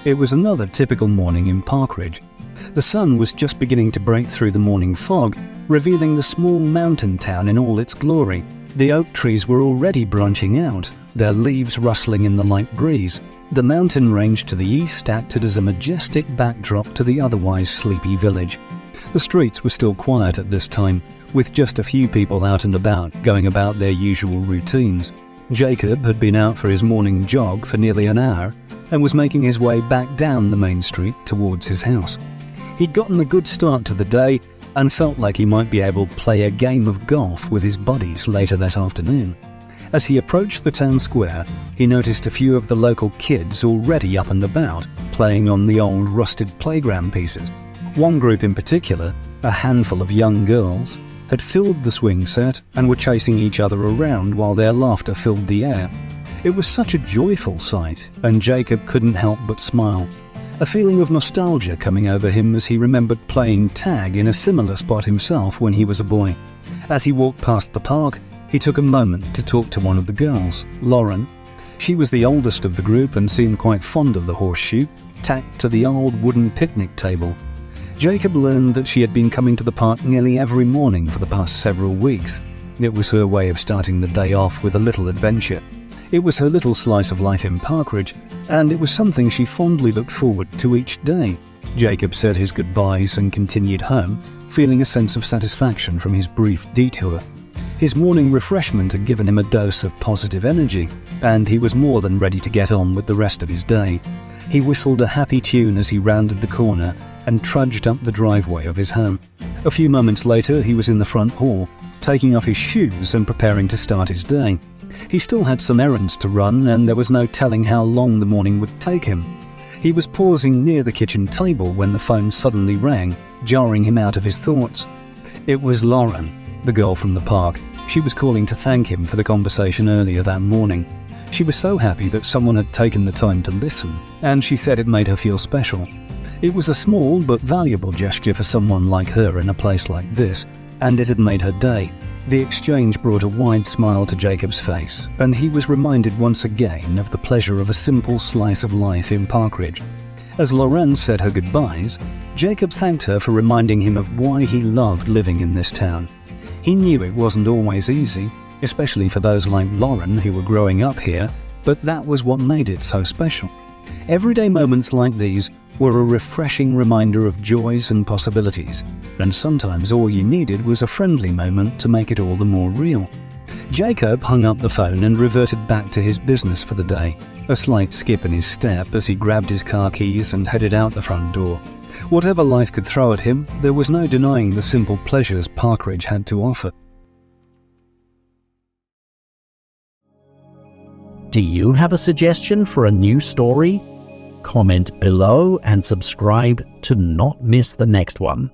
It was another typical morning in Parkridge. The sun was just beginning to break through the morning fog, revealing the small mountain town in all its glory. The oak trees were already branching out, their leaves rustling in the light breeze. The mountain range to the east acted as a majestic backdrop to the otherwise sleepy village. The streets were still quiet at this time, with just a few people out and about, going about their usual routines. Jacob had been out for his morning jog for nearly an hour and was making his way back down the main street towards his house. He'd gotten a good start to the day and felt like he might be able to play a game of golf with his buddies later that afternoon. As he approached the town square, he noticed a few of the local kids already up and about, playing on the old rusted playground pieces. One group in particular, a handful of young girls, had filled the swing set and were chasing each other around while their laughter filled the air. It was such a joyful sight, and Jacob couldn't help but smile, a feeling of nostalgia coming over him as he remembered playing tag in a similar spot himself when he was a boy. As he walked past the park, he took a moment to talk to one of the girls, Lauren. She was the oldest of the group and seemed quite fond of the horseshoe, tacked to the old wooden picnic table. Jacob learned that she had been coming to the park nearly every morning for the past several weeks. It was her way of starting the day off with a little adventure. It was her little slice of life in Parkridge, and it was something she fondly looked forward to each day. Jacob said his goodbyes and continued home, feeling a sense of satisfaction from his brief detour. His morning refreshment had given him a dose of positive energy, and he was more than ready to get on with the rest of his day. He whistled a happy tune as he rounded the corner and trudged up the driveway of his home. A few moments later, he was in the front hall, taking off his shoes and preparing to start his day. He still had some errands to run, and there was no telling how long the morning would take him. He was pausing near the kitchen table when the phone suddenly rang, jarring him out of his thoughts. It was Lauren, the girl from the park. She was calling to thank him for the conversation earlier that morning. She was so happy that someone had taken the time to listen, and she said it made her feel special. It was a small but valuable gesture for someone like her in a place like this, and it had made her day. The exchange brought a wide smile to Jacob's face, and he was reminded once again of the pleasure of a simple slice of life in Parkridge. As Lauren said her goodbyes, Jacob thanked her for reminding him of why he loved living in this town. He knew it wasn't always easy, especially for those like Lauren who were growing up here, but that was what made it so special. Everyday moments like these were a refreshing reminder of joys and possibilities, and sometimes all you needed was a friendly moment to make it all the more real. Jacob hung up the phone and reverted back to his business for the day, a slight skip in his step as he grabbed his car keys and headed out the front door. Whatever life could throw at him, there was no denying the simple pleasures Parkridge had to offer. Do you have a suggestion for a new story? Comment below and subscribe to not miss the next one.